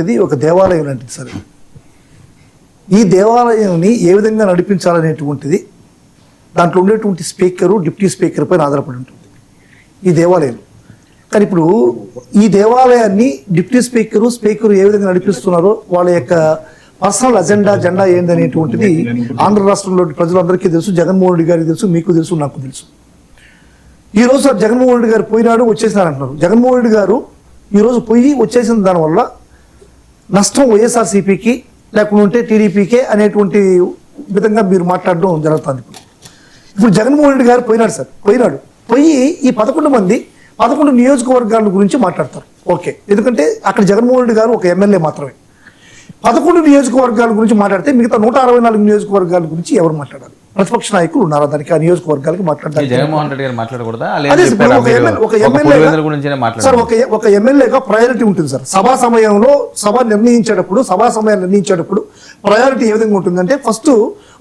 ఇది ఒక దేవాలయం లాంటిది సార్. ఈ దేవాలయాన్ని ఏ విధంగా నడిపించాలనేటువంటిది దాంట్లో ఉండేటువంటి స్పీకరు డిప్యూటీ స్పీకర్ పైన ఆధారపడి ఉంటుంది ఈ దేవాలయం. కానీ ఇప్పుడు ఈ దేవాలయాన్ని డిప్యూటీ స్పీకరు ఏ విధంగా నడిపిస్తున్నారో వాళ్ళ యొక్క పర్సనల్ జెండా ఏందనేటువంటిది ఆంధ్ర రాష్ట్రంలోని ప్రజలందరికీ తెలుసు, జగన్మోహన్ రెడ్డి గారికి తెలుసు, మీకు తెలుసు, నాకు తెలుసు. ఈరోజు సార్ జగన్మోహన్ రెడ్డి గారు పోయినాడు వచ్చేసినారు అంటున్నారు. జగన్మోహన్ రెడ్డి గారు ఈరోజు పోయి వచ్చేసిన దానివల్ల నష్టం వైఎస్ఆర్సీపీకి లేకుంటే టీడీపీకే అనేటువంటి విధంగా మీరు మాట్లాడడం జరుగుతుంది. ఇప్పుడు జగన్మోహన్ రెడ్డి గారు పోయినాడు సార్, పోయి ఈ 11 నియోజకవర్గాల గురించి మాట్లాడతారు. ఓకే, ఎందుకంటే అక్కడ జగన్మోహన్ రెడ్డి గారు ఒక ఎమ్మెల్యే మాత్రమే. 11 నియోజకవర్గాల గురించి మాట్లాడితే మిగతా 164 నియోజకవర్గాల గురించి ఎవరు మాట్లాడాలి? ప్రతిపక్ష నాయకులు ఉన్నారా దానికి? ఆ నియోజకవర్గాలకు మాట్లాడాలి. జగన్మోహన్ రెడ్డి గారు మాట్లాడకూడదా? ఒక ఎమ్మెల్యేగా ప్రయారిటీ ఉంటుంది సార్. సభా సమయాన్ని నిర్ణయించేటప్పుడు ప్రయారిటీ ఏ విధంగా ఉంటుందంటే, ఫస్ట్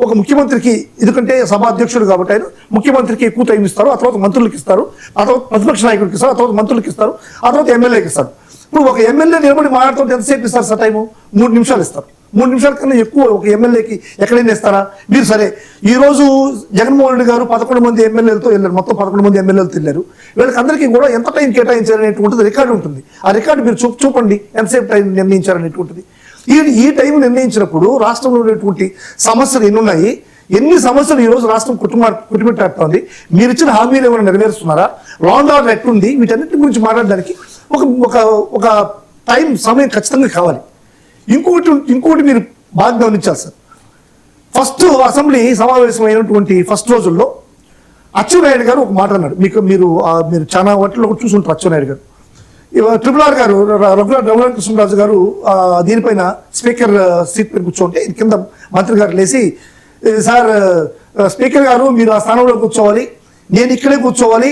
ఒక ముఖ్యమంత్రికి, ఎందుకంటే సభా అధ్యక్షుడు కాబట్టి ఆయన ముఖ్యమంత్రికి ఎక్కువ టైం ఇస్తారు, ఆ తర్వాత మంత్రులకు ఇస్తారు, ఆ తర్వాత ప్రతిపక్ష నాయకుడికి ఇస్తారు, ఆ తర్వాత మంత్రులకు ఇస్తారు, ఆ తర్వాత ఎమ్మెల్యేకి ఇస్తారు. ఇప్పుడు ఒక ఎమ్మెల్యే నిలబడి మాట్లాడుతుంటే ఎంతసేపు ఇస్తారు సార్? టైము 3 నిమిషాలు ఇస్తారు. 3 నిమిషాల కన్నా ఎక్కువ ఒక ఎమ్మెల్యేకి ఎక్కడైనా ఇస్తారా మీరు? సరే, ఈ రోజు జగన్మోహన్ రెడ్డి గారు 11 మంది ఎమ్మెల్యేలతో వెళ్ళారు, మొత్తం 11 మంది ఎమ్మెల్యేలతో వెళ్ళారు. వీళ్ళకి అందరికీ కూడా ఎంత టైం కేటాయించారనేటువంటిది రికార్డు ఉంటుంది. ఆ రికార్డు మీరు చూపండి, ఎంతసేపు టైం నిర్ణయించారనేటువంటిది. ఈ టైం నిర్ణయించినప్పుడు రాష్ట్రంలో ఉన్నటువంటి సమస్యలు ఎన్నున్నాయి, ఎన్ని సమస్యలు ఈ రోజు రాష్ట్రం కుట్టుమిట్టాడుతోంది, మీరు ఇచ్చిన హామీలు ఏమైనా నెరవేరుస్తున్నారా, లా అండ్ ఆర్డర్ ఎట్లుంది, వీటన్నిటి గురించి మాట్లాడడానికి ఒక సమయం ఖచ్చితంగా కావాలి. ఇంకోటి మీరు బాగా గమనించాలి సార్. ఫస్ట్ అసెంబ్లీ సమావేశమైనటువంటి ఫస్ట్ రోజుల్లో అచ్చెన్నాయుడు గారు ఒక మాట అన్నాడు. మీరు చాలా వాటిలో చూసుంటారు. అచ్చెన్నాయుడు గారు, RRR గారు, రఘురామకృష్ణరాజు గారు దీనిపైన స్పీకర్ సీట్ పైన కూర్చోంటే కింద మంత్రి గారు లేచి, సార్ స్పీకర్ గారు మీరు ఆ స్థానంలో కూర్చోవాలి, నేను ఇక్కడే కూర్చోవాలి,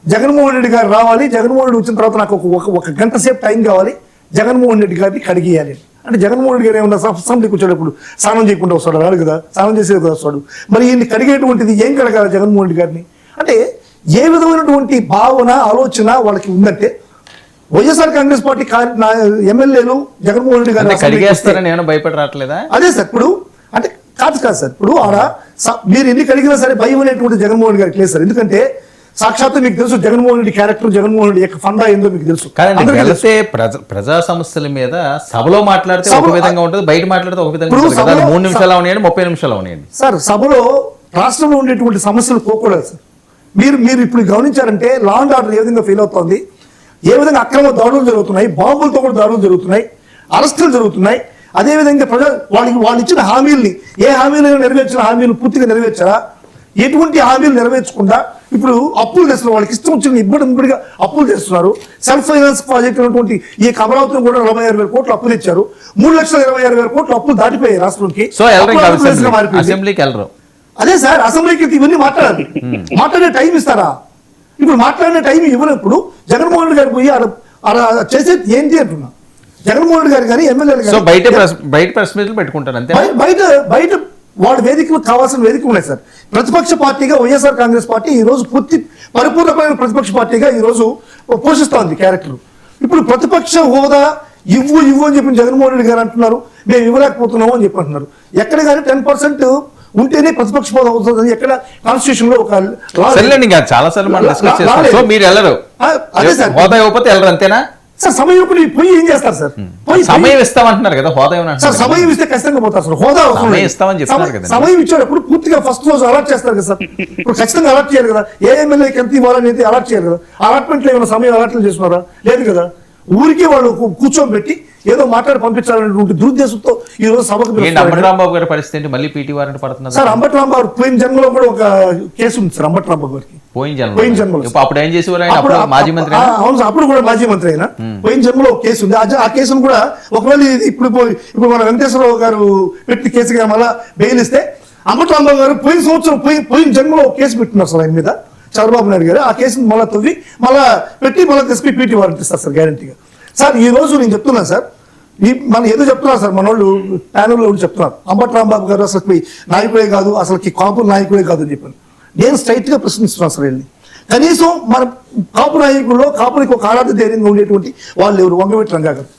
జగన్మోహన్ రెడ్డి గారు రావాలి, జగన్మోహన్ రెడ్డి వచ్చిన తర్వాత నాకు ఒక గంట సేపు టైం కావాలి, జగన్మోహన్ రెడ్డి గారిని కడిగేయాలి. అంటే జగన్మోహన్ రెడ్డి గారు ఏమన్నా అసెంబ్లీకి వచ్చేటప్పుడు స్నానం చేయకుండా వస్తాడు? రాడు కదా, స్నానం చేసేది కదా వస్తాడు. మరి ఈయన్ని కడిగేటువంటిది ఏం కడగాలి జగన్మోహన్ రెడ్డి గారిని? అంటే ఏ విధమైనటువంటి భావన ఆలోచన వాళ్ళకి ఉందంటే, వైఎస్ఆర్ కాంగ్రెస్ పార్టీ ఎమ్మెల్యేలు జగన్మోహన్ రెడ్డి గారు భయపడి రావట్లేదా? అదే సార్, ఇప్పుడు అంటే కాదు సార్, ఇప్పుడు ఆడ మీరు ఎన్ని కడిగినా సరే భయం అనేటువంటి జగన్మోహన్ రెడ్డి గారికి లేదు సార్. ఎందుకంటే సాక్షాత్తు మీకు తెలుసు జగన్మోహన్ రెడ్డి క్యారెక్టర్, జగన్మోహన్ రెడ్డి యొక్క ఫండా ఏందో మీకు తెలుసు. ప్రజా సమస్యల మీద సభలో మాట్లాడితే ఒక విధంగా ఉంటుంది, బయట మాట్లాడితే ఒక విధంగా ఉంటుంది. 3 నిమిషాలు అవనియండి, 30 నిమిషాలు అవనియండి సార్. సభలో రాష్ట్రంలో ఉండేటువంటి సమస్యలు పోకూడదు సార్. మీరు ఇప్పుడు గమనించారంటే లా అండ్ ఆర్డర్ ఏ విధంగా ఫెయిల్ అవుతోంది, ఏ విధంగా అక్రమ దాడులు జరుగుతున్నాయి, బాంబులతో కూడా దాడులు జరుగుతున్నాయి, అరెస్టులు జరుగుతున్నాయి. అదేవిధంగా వాళ్ళు ఇచ్చిన హామీల్ని, ఏ హామీలైనా నెరవేర్చిన హామీలు పూర్తిగా నెరవేర్చారా? ఎటువంటి హామీలు నెరవేర్చకుండా ఇప్పుడు అప్పులు తెస్తున్నారు, వాళ్ళకి ఇష్టం వచ్చిన ఇబ్బడిగా అప్పులు తెస్తున్నారు. సెల్ఫ్ ఫైనాన్స్ ప్రాజెక్ట్ అయినటువంటి ఈ అమరావతిని కూడా 46,000 కోట్లు అప్పులు ఇచ్చారు. 3,26,000 కోట్లు అప్పులు దాటిపోయాయి రాష్ట్రానికి. అదే సార్, అసెంబ్లీకి ఇవన్నీ మాట్లాడే టైం ఇస్తారా? ఇప్పుడు మాట్లాడిన టైం ఇవ్వనప్పుడు జగన్మోహన్ రెడ్డి గారు పోయి అలా చేసేది ఏంటి అంటున్నా. జగన్మోహన్ రెడ్డి గారు కానీ ఎమ్మెల్యేలు బయట వాళ్ళ వేదికలు కావాల్సిన వేదికలు ఉన్నాయి సార్. ప్రతిపక్ష పార్టీగా వైఎస్ఆర్ కాంగ్రెస్ పార్టీ ఈ రోజు పరిపూర్ణమైన ప్రతిపక్ష పార్టీగా ఈ రోజు పోషిస్తోంది క్యారెక్టర్. ఇప్పుడు ప్రతిపక్ష హోదా ఇవ్వు అని చెప్పి జగన్మోహన్ రెడ్డి గారు అంటున్నారు, మేము ఇవ్వలేకపోతున్నాము అని చెప్పి అంటున్నారు. ఎక్కడ కానీ 10% ఉంటేనే ప్రతిపక్ష హోదా అవుతుంది. ఎక్కడ కాన్స్టిట్యూషన్ లో ఒక చాలా సార్లు మీరు వెళ్ళరు, అదే సార్, హోదా ఇవ్వకపోతే వెళ్ళరు, అంతేనా సార్? సమయం పోయి ఏం చేస్తారు సార్? సమయం ఇస్తామంటున్నారు కదా, హోదా సార్. సమయం ఇస్తే ఖచ్చితంగా పోతారు సార్. హోదా ఇస్తామని చెప్తున్నారు కదా. సమయం ఇచ్చేటప్పుడు పూర్తిగా ఫస్ట్ రోజు అలర్ట్ చేస్తారు కదా సార్. ఇప్పుడు ఖచ్చితంగా అలర్ట్ చేయాలి కదా, ఏ ఎమ్మెల్యేకి ఎంత ఇవ్వాలనేది అలర్ట్ చేయాలి కదా. అలాట్మెంట్ లో ఏమైనా సమయం అలర్ట్లు చేస్తున్నారా? లేదు కదా. ఊరికే వాళ్ళు కూర్చోబెట్టి ఏదో మాట్లాడి పంపించాలనేటువంటి దురుద్దేశంతో ఈ రోజు సభకు. అంబటి రాంబాబు గారి పరిస్థితి మళ్ళీ పీటీ వారెంట్ పడుతున్నారు సార్. అంబటి రాంబాబు పోయిన జన్మలో కూడా ఒక కేసు ఉంది సార్. అంబటి రాంబాబు గారికి పోయిన జన్మలో అప్పుడు ఏం చేసేవారు? మాజీ మంత్రి. అవును సార్, అప్పుడు కూడా మాజీ మంత్రి అయినా పోయిన జన్మలో ఒక కేసు ఉంది. ఆ కేసును కూడా ఒకవేళ ఇప్పుడు మన వెంకటేశ్వరరావు గారు పెట్టి కేసుగా మళ్ళా బెయిల్ ఇస్తే, అంబటి రాంబాబు గారు పోయిన సంవత్సరం పోయిన జన్మలో ఒక కేసు పెట్టినారు సార్ ఆయన మీద, చంద్రబాబు నాయుడు గారు. ఆ కేసును మళ్ళీ తవ్వి మళ్ళీ పెట్టి మళ్ళీ తెచ్చి పీటీ వారెంట్ ఇస్తారు సార్ గ్యారంటీగా. సార్ ఈ రోజు నేను చెప్తున్నాను సార్, మనం ఏదో చెప్తున్నారు సార్, మన వాళ్ళు ప్యానల్లో చెప్తున్నారు అంబటి రాంబాబు గారు అసలు నాయకుడే కాదు, అసలుకి కాపు నాయకుడే కాదు అని చెప్పాను. నేను స్ట్రైట్ గా ప్రశ్నిస్తున్నాను సార్ వెళ్ళి. కనీసం మన కాపు నాయకుల్లో కాపునికి ఒక ఆరాధ ధైర్యంగా ఉండేటువంటి వాళ్ళు ఎవరు? వంగవీటి రంగా గారు.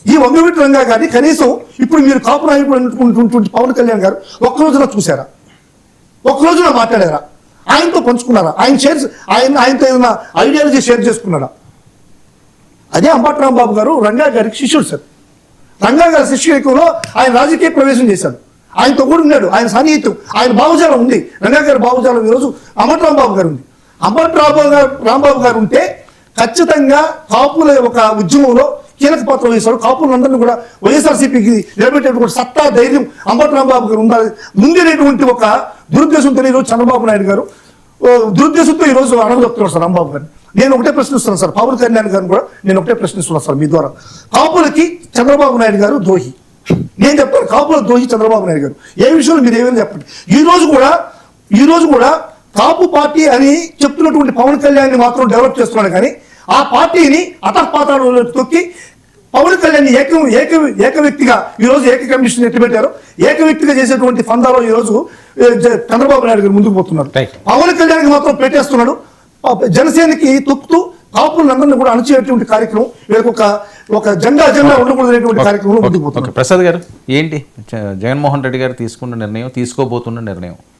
ఈ వంగవీటి రంగా గారిని కనీసం ఇప్పుడు మీరు కాపు నాయకుడు అనుకుంటున్నటువంటి పవన్ కళ్యాణ్ గారు ఒక్కరోజున చూసారా? ఒక్కరోజున మాట్లాడారా? ఆయనతో పంచుకున్నారా? ఆయనతో ఏదైనా ఐడియాలజీ షేర్ చేసుకున్నారా? అదే అంబటి రాంబాబు గారు రంగా గారికి శిష్యుడు సార్. రంగా గారి శిష్యుడిలో ఆయన రాజకీయ ప్రవేశం చేశాడు. ఆయనతో కూడా ఉన్నాడు. ఆయన సన్నిహితం, ఆయన భావజాలం ఉంది. రంగా గారి భావజాలం ఈరోజు అంబటి రాంబాబు గారు ఉంది. అంబటి రాంబాబు గారు ఉంటే ఖచ్చితంగా కాపుల ఒక ఉద్యమంలో కీలక పాత్ర వహిస్తారు. కాపులందరినీ కూడా వైఎస్ఆర్సీపీకి నిలబెట్టేటువంటి సత్తా, ధైర్యం అంబటి రాంబాబు గారు ఉండాలి. ముందేటువంటి ఒక దురుద్దేశంతో ఈరోజు చంద్రబాబు నాయుడు గారు దురుద్దేశంతో ఈరోజు అడగలుగుతున్నారు సార్ రాంబాబు గారిని. నేను ఒకటే ప్రశ్నిస్తున్నాను సార్, పవన్ కళ్యాణ్ గారిని కూడా నేను ఒకటే ప్రశ్నిస్తున్నాను సార్ మీ ద్వారా. కాపులకి చంద్రబాబు నాయుడు గారు ద్రోహి. నేను చెప్తాను, కాపుల ద్రోహి చంద్రబాబు నాయుడు గారు. ఏ విషయంలో మీరు ఏమైనా చెప్పండి. ఈ రోజు కూడా కాపు పార్టీ అని చెప్తున్నటువంటి పవన్ కళ్యాణ్ మాత్రం డెవలప్ చేస్తున్నాడు, కానీ ఆ పార్టీని అతపాతాలు తొక్కి పవన్ కళ్యాణ్ ఏక వ్యక్తిగా ఈరోజు ఏక కమిషన్ ఎట్టి పెట్టారు. ఏక వ్యక్తిగా చేసేటువంటి ఫందాలో ఈరోజు చంద్రబాబు నాయుడు గారు ముందుకు పోతున్నారు. పవన్ కళ్యాణ్ మాత్రం పెట్టేస్తున్నాడు. జనసేనకి తొక్కుతూ కాపులందరినీ కూడా అణచివేటువంటి కార్యక్రమం, వీళ్ళకి ఒక జెండా ఉండకూడదనేటువంటి కార్యక్రమం ముందుకు పోతున్నారు. ప్రసాద్ గారు, ఏంటి జగన్మోహన్ రెడ్డి గారు తీసుకున్న నిర్ణయం, తీసుకోబోతున్న నిర్ణయం?